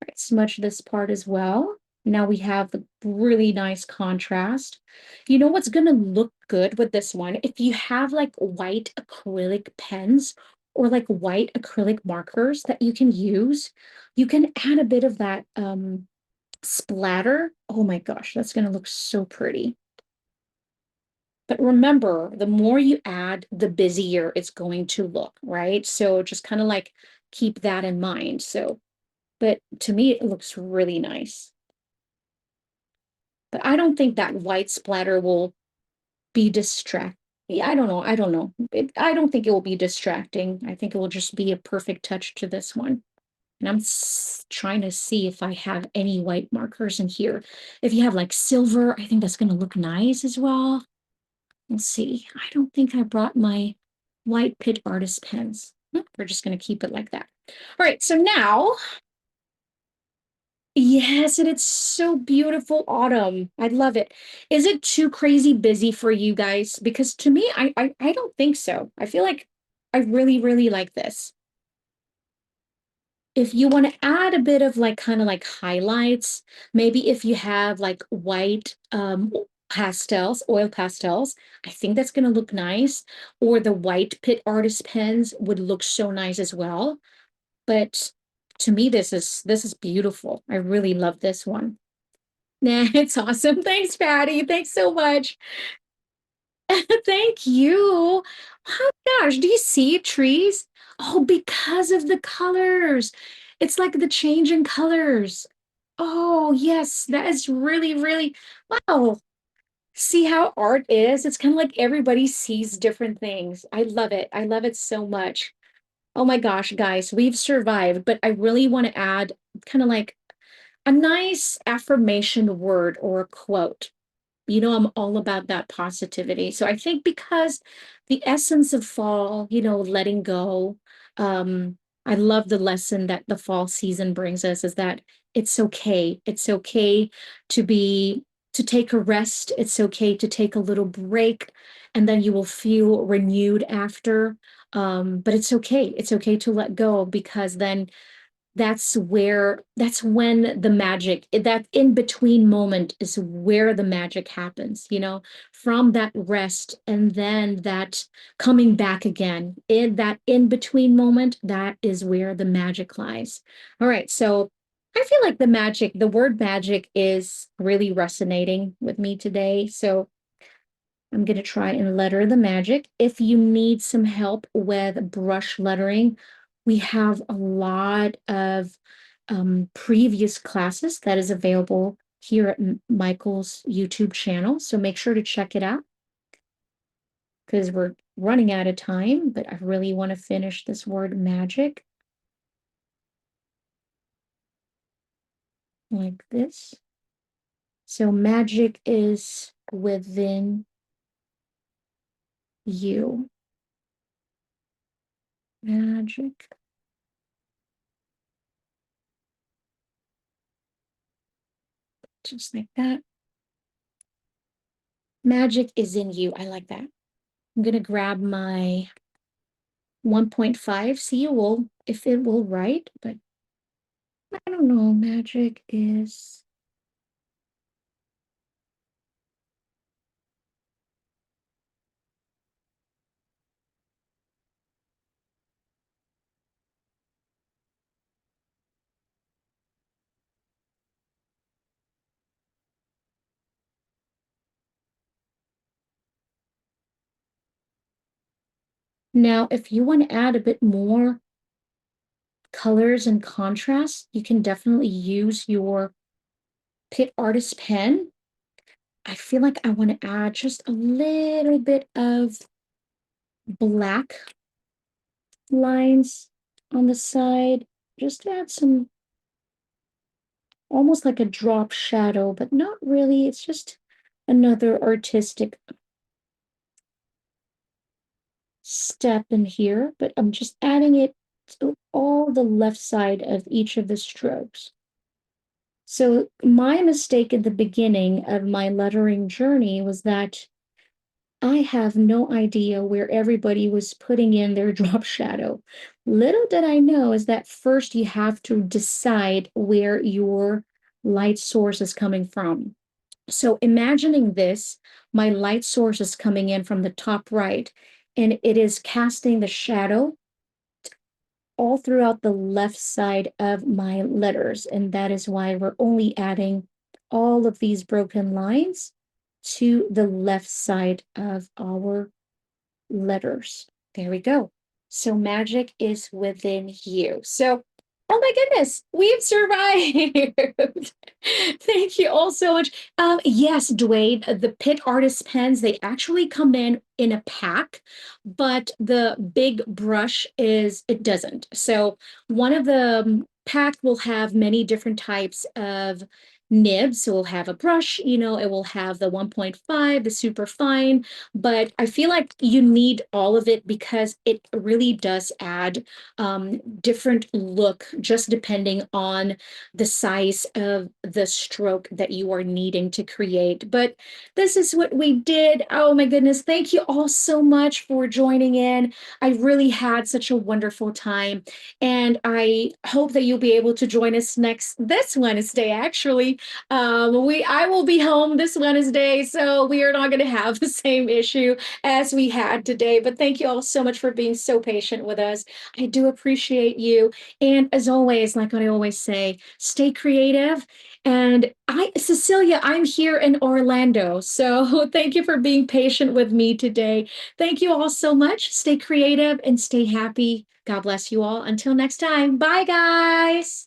Speaker 1: Right, smudge this part as well. Now we have the really nice contrast. You know what's going to look good with this one? If you have like white acrylic pens or like white acrylic markers that you can use, you can add a bit of that splatter. Oh my gosh, that's going to look so pretty. But remember, the more you add, the busier it's going to look, right? So just kind of like keep that in mind. So but to me, it looks really nice. But I don't think that white splatter will be distract. Yeah, I don't know. I don't know. I don't think it will be distracting. I think it will just be a perfect touch to this one. And I'm trying to see if I have any white markers in here. If you have like silver, I think that's going to look nice as well. Let's see. I don't think I brought my white PITT artist pens. Nope, we're just going to keep it like that. All right, so now yes, and it's so beautiful autumn. I love it. Is it too crazy busy for you guys? Because to me, I don't think so. I feel like I really, really like this. If you want to add a bit of like kind of like highlights, maybe if you have like white pastels, oil pastels, I think that's going to look nice. Or the white PITT artist pens would look so nice as well. But to me, this is beautiful. I really love this one. Nah, it's awesome. Thanks, Patty. Thanks so much. Thank you. Oh my gosh, do you see trees? Oh, because of the colors. It's like the change in colors. Oh, yes, that is really, really, wow. See how art is? It's kind of like everybody sees different things. I love it. I love it so much. Oh my gosh, guys, we've survived, but I really want to add kind of like a nice affirmation word or a quote. I'm all about that positivity. So I think because the essence of fall, letting go, I love the lesson that the fall season brings us is that it's okay. It's okay to be, to take a rest. It's okay to take a little break and then you will feel renewed after. But it's okay. It's okay to let go because then that's when the magic, that in between moment is where the magic happens, from that rest and then that coming back again in that in between moment, that is where the magic lies. All right, so I feel like the word magic is really resonating with me today, so I'm going to try and letter the magic. If you need some help with brush lettering, we have a lot of previous classes that is available here at Michael's YouTube channel. So make sure to check it out because we're running out of time, but I really want to finish this word magic like this. So magic is within you. Magic. Just like that. Magic is in you. I like that. I'm going to grab my 1.5. See if it will write, but I don't know. Magic is. Now, if you want to add a bit more colors and contrast, you can definitely use your PITT Artist pen. I feel like I want to add just a little bit of black lines on the side, just to add some, almost like a drop shadow, but not really. It's just another artistic step in here, but I'm just adding it to all the left side of each of the strokes. So my mistake at the beginning of my lettering journey was that I have no idea where everybody was putting in their drop shadow. Little did I know is that first you have to decide where your light source is coming from. So imagining this, my light source is coming in from the top right, and it is casting the shadow all throughout the left side of my letters. And that is why we're only adding all of these broken lines to the left side of our letters. There we go. So magic is within you. So, oh my goodness, we've survived. Thank you all so much. Yes, Dwayne, the PITT Artist pens, they actually come in a pack, but the big brush it doesn't. So one of the pack will have many different types of nibs. So we'll have a brush, it will have the 1.5, the super fine, but I feel like you need all of it because it really does add different look just depending on the size of the stroke that you are needing to create. But this is what we did. Oh my goodness. Thank you all so much for joining in. I really had such a wonderful time. And I hope that you'll be able to join us this Wednesday, actually. I will be home this Wednesday, so we are not going to have the same issue as we had today. But thank you all so much for being so patient with us. I do appreciate you. And as always, like what I always say, stay creative. And Cecilia, I'm here in Orlando. So thank you for being patient with me today. Thank you all so much. Stay creative and stay happy. God bless you all. Until next time. Bye, guys.